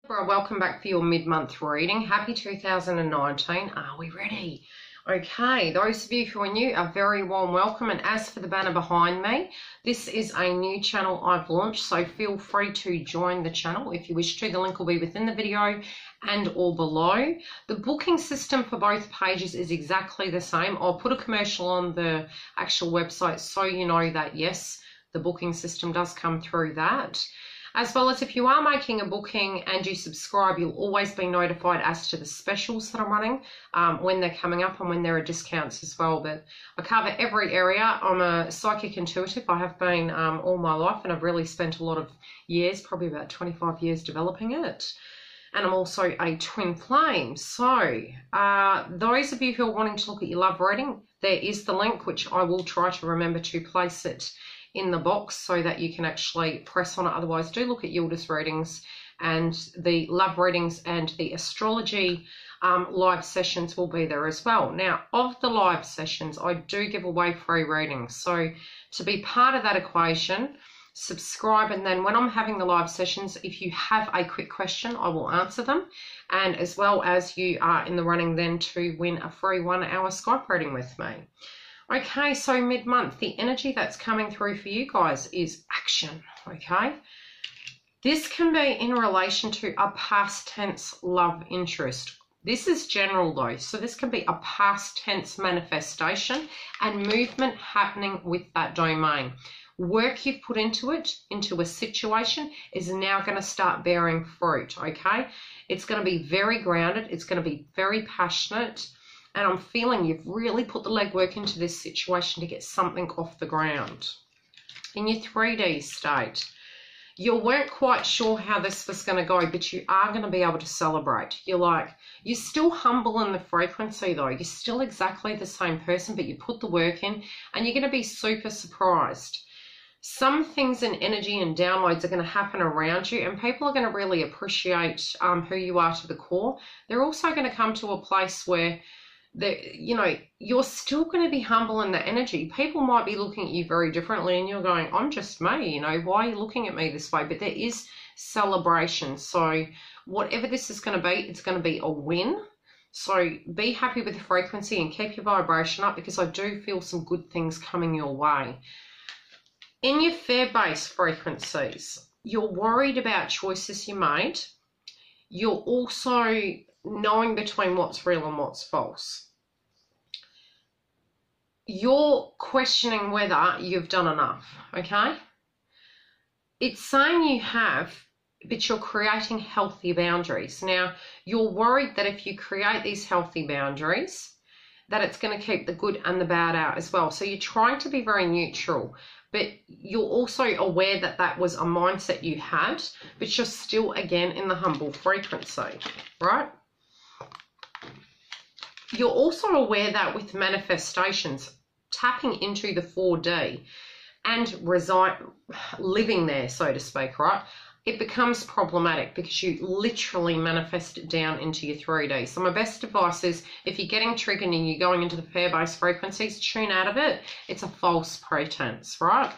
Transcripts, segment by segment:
Welcome back for your mid-month reading. Happy 2019. Are we ready? Okay, those of you who are new, a very warm welcome. And as for the banner behind me, this is a new channel I've launched, so feel free to join the channel if you wish to. The link will be within the video and or below. The booking system for both pages is exactly the same. I'll put a commercial on the actual website so you know that, yes, the booking system does come through that. As well as if you are making a booking and you subscribe, you'll always be notified as to the specials that I'm running when they're coming up and when there are discounts as well. But I cover every area. I'm a psychic intuitive. I have been all my life, and I've really spent a lot of years, probably about 25 years, developing it. And I'm also a twin flame. So those of you who are wanting to look at your love reading, there is the link, which I will try to remember to place it in the box so that you can actually press on it. Otherwise, do look at Yildiz readings, and the love readings and the astrology live sessions will be there as well. Now, of the live sessions, I do give away free readings. So to be part of that equation, subscribe, and then when I'm having the live sessions, if you have a quick question, I will answer them. And as well as you are in the running then to win a free 1-hour Skype reading with me. Okay, so mid-month, the energy that's coming through for you guys is action, okay? This can be in relation to a past tense love interest. This is general though, so this can be a past tense manifestation and movement happening with that domain. Work you've put into it, into a situation, is now going to start bearing fruit, okay? It's going to be very grounded, it's going to be very passionate, and I'm feeling you've really put the legwork into this situation to get something off the ground. In your 3D state, you weren't quite sure how this was going to go, but you are going to be able to celebrate. You're still humble in the frequency though. You're still exactly the same person, but you put the work in, and you're going to be super surprised. Some things in energy and downloads are going to happen around you, and people are going to really appreciate who you are to the core. They're also going to come to a place where you're still going to be humble in the energy. People might be looking at you very differently, and you're going, I'm just me, why are you looking at me this way? But there is celebration. So whatever this is going to be, it's going to be a win. So be happy with the frequency and keep your vibration up, because I do feel some good things coming your way. In your fear-based frequencies, you're worried about choices you made. You're also knowing between what's real and what's false. You're questioning whether you've done enough, okay? It's saying you have, but you're creating healthy boundaries. Now, you're worried that if you create these healthy boundaries, that it's going to keep the good and the bad out as well. So you're trying to be very neutral, but you're also aware that that was a mindset you had, but you're still, again, in the humble frequency, right? You're also aware that with manifestations, tapping into the 4D and living there, so to speak, right, it becomes problematic because you literally manifest it down into your 3D. So my best advice is, if you're getting triggered and you're going into the fear-based frequencies, tune out of it. It's a false pretense, right?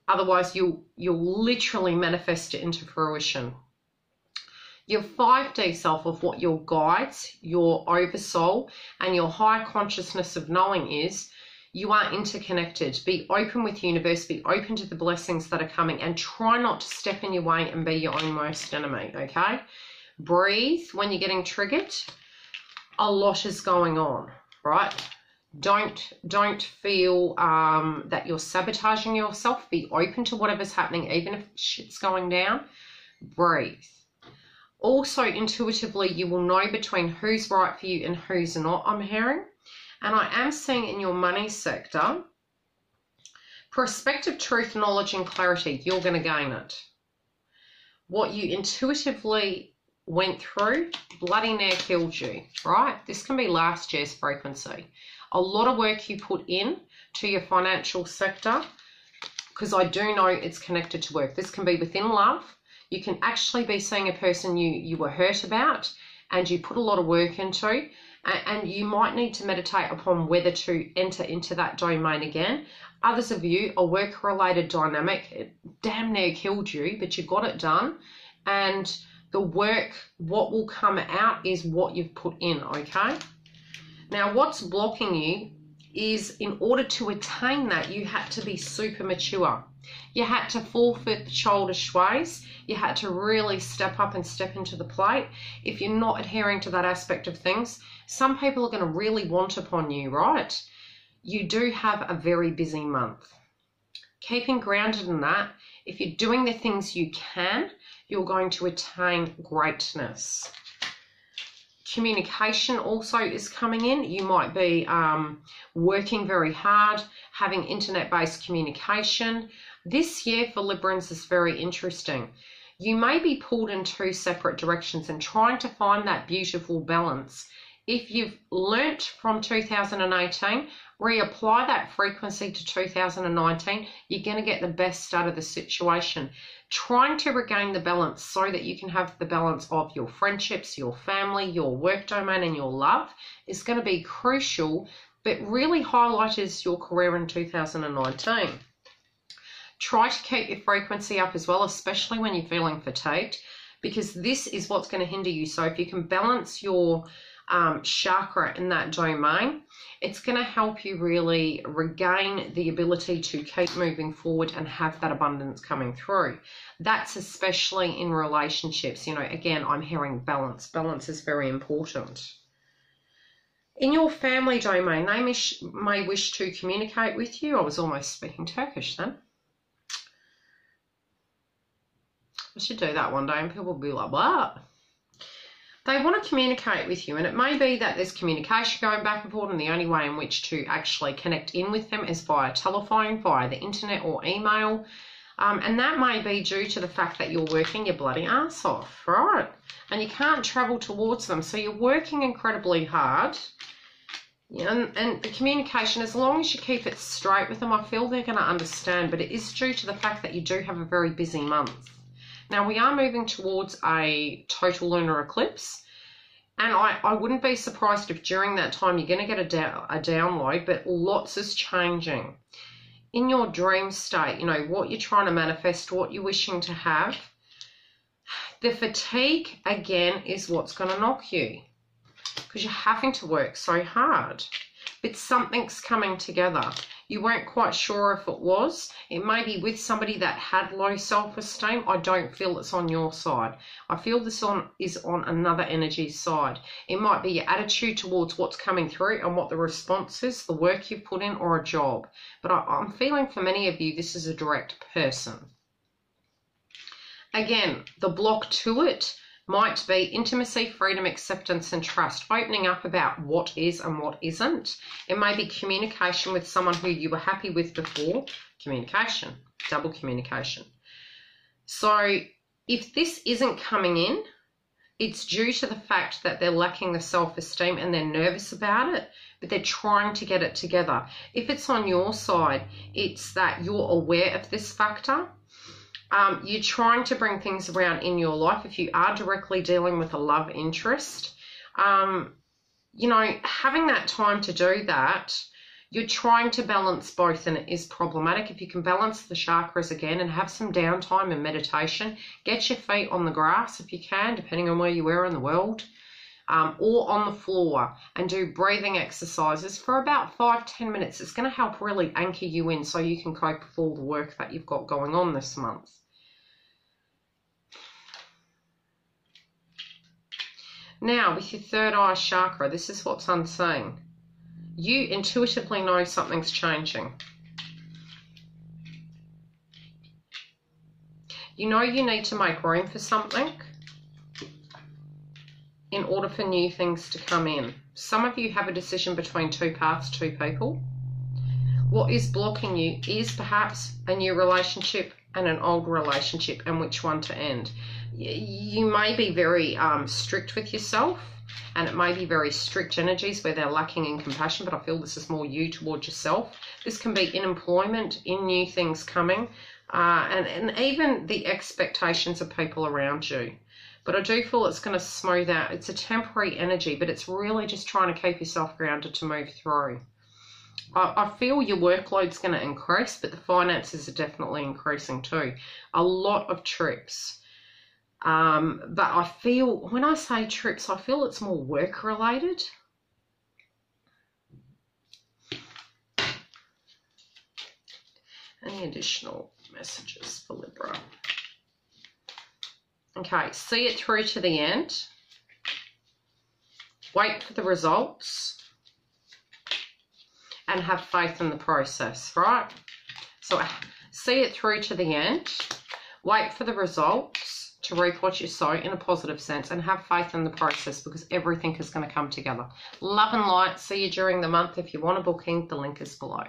Otherwise, you'll literally manifest it into fruition. Your 5D self, of what your guides, your oversoul, and your higher consciousness of knowing is, you are interconnected. Be open with the universe, be open to the blessings that are coming, and try not to step in your way and be your own worst enemy, okay? Breathe when you're getting triggered. A lot is going on, right? Don't feel that you're sabotaging yourself. Be open to whatever's happening, even if shit's going down. Breathe. Also, intuitively, you will know between who's right for you and who's not, I'm hearing. And I am seeing in your money sector, perspective, truth, knowledge, and clarity, you're going to gain it. What you intuitively went through, bloody near killed you, right? This can be last year's frequency. A lot of work you put in to your financial sector, because I do know it's connected to work. This can be within love. You can actually be seeing a person you were hurt about and you put a lot of work into, and you might need to meditate upon whether to enter into that domain again. Others of you, a work-related dynamic, it damn near killed you, but you got it done. And the work, what will come out is what you've put in, okay? Now, what's blocking you is, in order to attain that, you had to be super mature. You had to forfeit the childish ways. You had to really step up and step into the plate. If you're not adhering to that aspect of things, some people are going to really want upon you, right? You do have a very busy month. Keeping grounded in that, if you're doing the things you can, you're going to attain greatness. Communication also is coming in. You might be working very hard, having internet-based communication. This year for Librans is very interesting. You may be pulled in two separate directions and trying to find that beautiful balance. If you've learnt from 2018, reapply that frequency to 2019, you're going to get the best out of the situation. Trying to regain the balance so that you can have the balance of your friendships, your family, your work domain, and your love is going to be crucial, but really highlights your career in 2019. Try to keep your frequency up as well, especially when you're feeling fatigued, because this is what's going to hinder you. So if you can balance your chakra in that domain, it's going to help you really regain the ability to keep moving forward and have that abundance coming through. That's especially in relationships. You know, again, I'm hearing balance. Balance is very important. In your family domain, they may wish to communicate with you. I was almost speaking Turkish then. I should do that one day and people will be like, what? They want to communicate with you, and it may be that there's communication going back and forth, and the only way in which to actually connect in with them is via telephone, via the internet or email. And that may be due to the fact that you're working your bloody ass off, right? And you can't travel towards them, so you're working incredibly hard. And the communication, as long as you keep it straight with them, I feel they're going to understand, but it is due to the fact that you do have a very busy month. Now, we are moving towards a total lunar eclipse, and I wouldn't be surprised if during that time you're going to get a download, but lots is changing. In your dream state, you know, what you're trying to manifest, what you're wishing to have, the fatigue, again, is what's going to knock you, because you're having to work so hard, but something's coming together. You weren't quite sure if it was. It may be with somebody that had low self-esteem. I don't feel it's on your side. I feel this is on another energy side. It might be your attitude towards what's coming through and what the response is, the work you've put in, or a job. But I'm feeling for many of you, this is a direct person. Again, the block to it might be intimacy, freedom, acceptance, and trust, opening up about what is and what isn't. It may be communication with someone who you were happy with before. Communication, double communication. So if this isn't coming in, it's due to the fact that they're lacking the self-esteem and they're nervous about it, but they're trying to get it together. If it's on your side, it's that you're aware of this factor. You're trying to bring things around in your life. If you are directly dealing with a love interest, you know, having that time to do that, you're trying to balance both, and it is problematic. If you can balance the chakras again and have some downtime and meditation, get your feet on the grass if you can, depending on where you are in the world, or on the floor, and do breathing exercises for about 5-10 minutes. It's going to help really anchor you in so you can cope with all the work that you've got going on this month. Now, with your third eye chakra, this is what's unseen. You intuitively know something's changing. You know you need to make room for something in order for new things to come in. Some of you have a decision between two paths, two people. What is blocking you is perhaps a new relationship and an old relationship, and which one to end. You may be very strict with yourself, and it may be very strict energies where they're lacking in compassion, but I feel this is more you towards yourself. This can be in employment, in new things coming, and even the expectations of people around you. But I do feel it's going to smooth out. It's a temporary energy, but it's really just trying to keep yourself grounded to move through. I feel your workload's going to increase, but the finances are definitely increasing too. A lot of trips. But I feel, when I say trips, I feel it's more work related. Any additional messages for Libra? Okay, see it through to the end. Wait for the results. And have faith in the process, right? So see it through to the end. Wait for the results to reap what you sow in a positive sense, and have faith in the process, because everything is going to come together. Love and light. See you during the month. If you want a booking, the link is below.